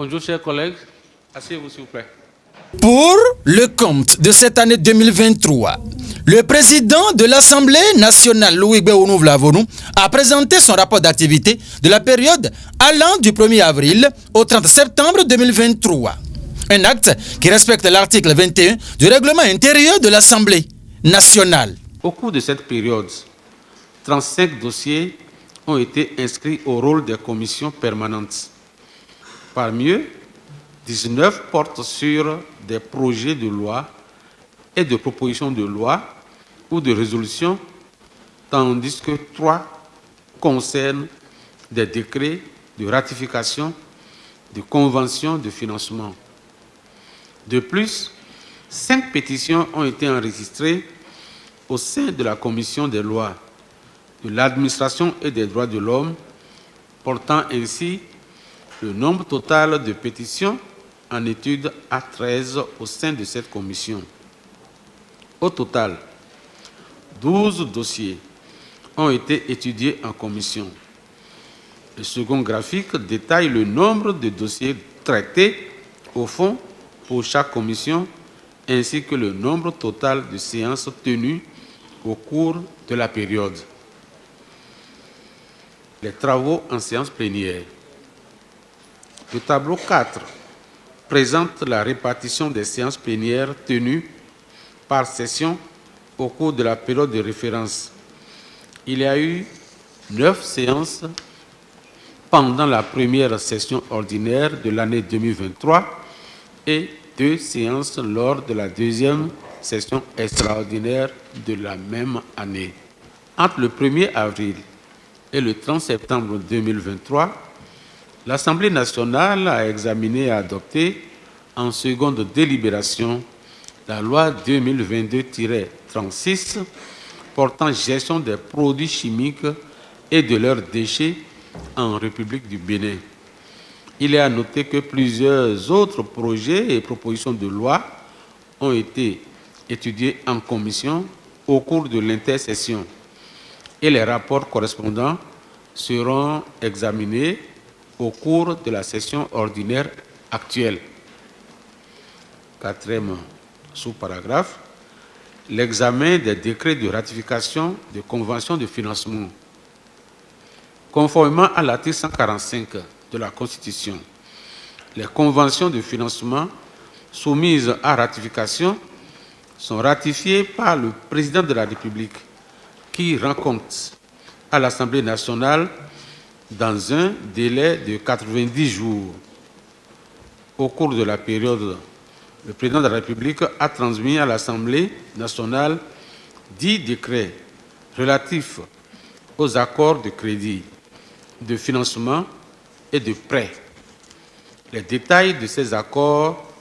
Bonjour, chers collègues. Asseyez-vous, s'il vous plaît. Pour le compte de cette année 2023, le président de l'Assemblée nationale, Louis Béounou-Vlavonou, a présenté son rapport d'activité de la période allant du 1er avril au 30 septembre 2023. Un acte qui respecte l'article 21 du règlement intérieur de l'Assemblée nationale. Au cours de cette période, 35 dossiers ont été inscrits au rôle des commissions permanentes. Parmi eux, 19 portent sur des projets de loi et de propositions de loi ou de résolution, tandis que 3 concernent des décrets de ratification, de conventions de financement. De plus, 5 pétitions ont été enregistrées au sein de la Commission des lois, de l'administration et des droits de l'homme, portant ainsi le nombre total de pétitions en étude à 13 au sein de cette commission. Au total, 12 dossiers ont été étudiés en commission. Le second graphique détaille le nombre de dossiers traités au fond pour chaque commission, ainsi que le nombre total de séances tenues au cours de la période. Les travaux en séance plénière. Le tableau 4 présente la répartition des séances plénières tenues par session au cours de la période de référence. Il y a eu 9 séances pendant la première session ordinaire de l'année 2023 et 2 séances lors de la deuxième session extraordinaire de la même année. Entre le 1er avril et le 30 septembre 2023, l'Assemblée nationale a examiné et adopté en seconde délibération la loi 2022-36 portant gestion des produits chimiques et de leurs déchets en République du Bénin. Il est à noter que plusieurs autres projets et propositions de loi ont été étudiés en commission au cours de l'intersession et les rapports correspondants seront examinés au cours de la session ordinaire actuelle. 4e sous-paragraphe, l'examen des décrets de ratification de conventions de financement. Conformément à l'article 145 de la Constitution, les conventions de financement soumises à ratification sont ratifiées par le président de la République qui rend compte à l'Assemblée nationale dans un délai de 90 jours. Au cours de la période, le président de la République a transmis à l'Assemblée nationale 10 décrets relatifs aux accords de crédit, de financement et de prêt. Les détails de ces accords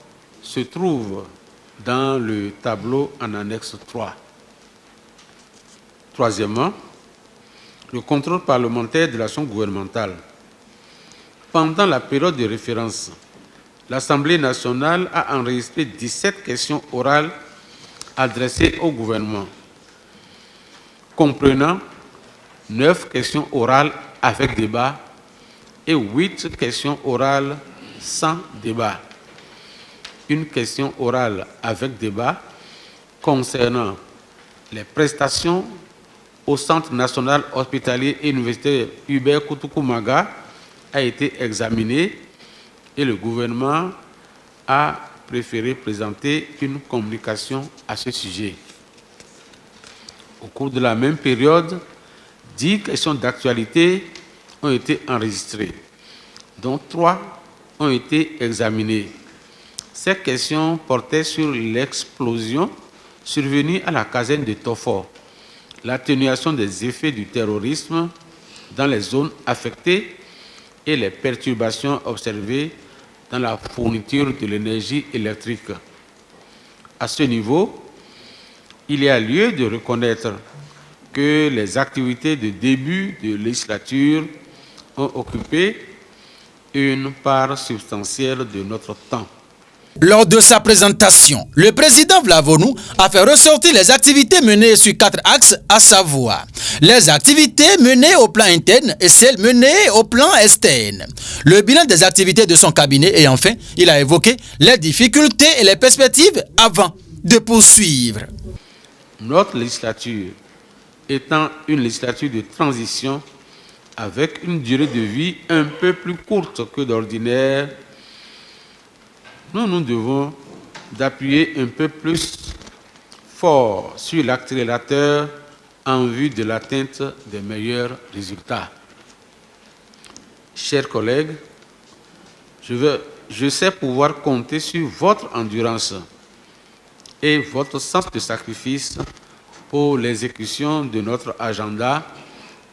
se trouvent dans le tableau en annexe 3. Troisièmement, le contrôle parlementaire de l'action gouvernementale. Pendant la période de référence, l'Assemblée nationale a enregistré 17 questions orales adressées au gouvernement, comprenant 9 questions orales avec débat et 8 questions orales sans débat. Une question orale avec débat concernant les prestations au Centre national hospitalier et universitaire Hubert Koutoukou-Maga a été examinée et le gouvernement a préféré présenter une communication à ce sujet. Au cours de la même période, 10 questions d'actualité ont été enregistrées, dont 3 ont été examinées. Ces questions portaient sur l'explosion survenue à la caserne de Tofor, l'atténuation des effets du terrorisme dans les zones affectées et les perturbations observées dans la fourniture de l'énergie électrique. À ce niveau, il y a lieu de reconnaître que les activités de début de législature ont occupé une part substantielle de notre temps. Lors de sa présentation, le président Vlavonou a fait ressortir les activités menées sur 4 axes, à savoir les activités menées au plan interne et celles menées au plan externe, le bilan des activités de son cabinet et enfin, il a évoqué les difficultés et les perspectives avant de poursuivre. Notre législature étant une législature de transition avec une durée de vie un peu plus courte que d'ordinaire, nous devons d'appuyer un peu plus fort sur l'accélérateur en vue de l'atteinte des meilleurs résultats. Chers collègues, je sais pouvoir compter sur votre endurance et votre sens de sacrifice pour l'exécution de notre agenda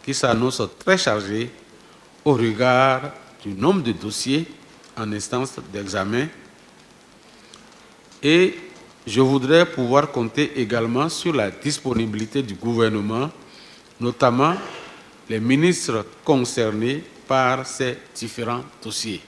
qui s'annonce très chargé au regard du nombre de dossiers en instance d'examen. Et je voudrais pouvoir compter également sur la disponibilité du gouvernement, notamment les ministres concernés par ces différents dossiers.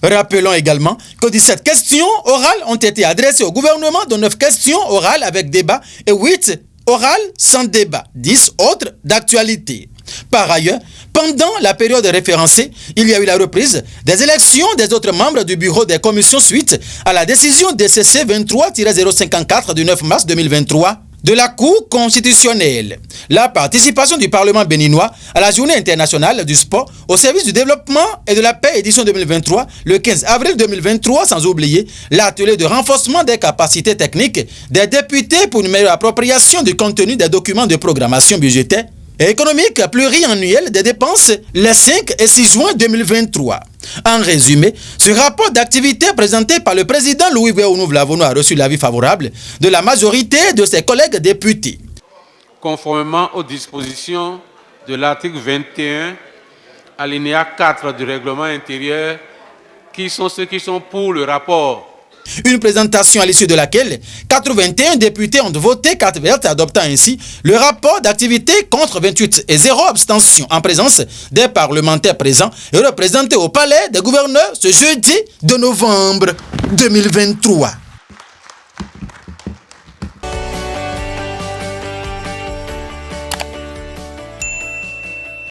Rappelons également que 17 questions orales ont été adressées au gouvernement, dont 9 questions orales avec débat et 8 orales sans débat, 10 autres d'actualité. Par ailleurs, pendant la période référencée, il y a eu la reprise des élections des autres membres du bureau des commissions suite à la décision DCC 23-054 du 9 mars 2023 de la Cour constitutionnelle. La participation du Parlement béninois à la Journée internationale du sport au service du développement et de la paix édition 2023, le 15 avril 2023, sans oublier l'atelier de renforcement des capacités techniques des députés pour une meilleure appropriation du contenu des documents de programmation budgétaire et économique pluriannuel des dépenses les 5 et 6 juin 2023. En résumé, ce rapport d'activité présenté par le président Louis-Gué Ounou-Vlavonou a reçu l'avis favorable de la majorité de ses collègues députés. Conformément aux dispositions de l'article 21, alinéa 4 du règlement intérieur, qui sont ceux qui sont pour le rapport? Une présentation à l'issue de laquelle 81 députés ont voté carte verte, adoptant ainsi le rapport d'activité contre 28 et 0 abstention en présence des parlementaires présents et représentés au palais des gouverneurs ce jeudi de novembre 2023.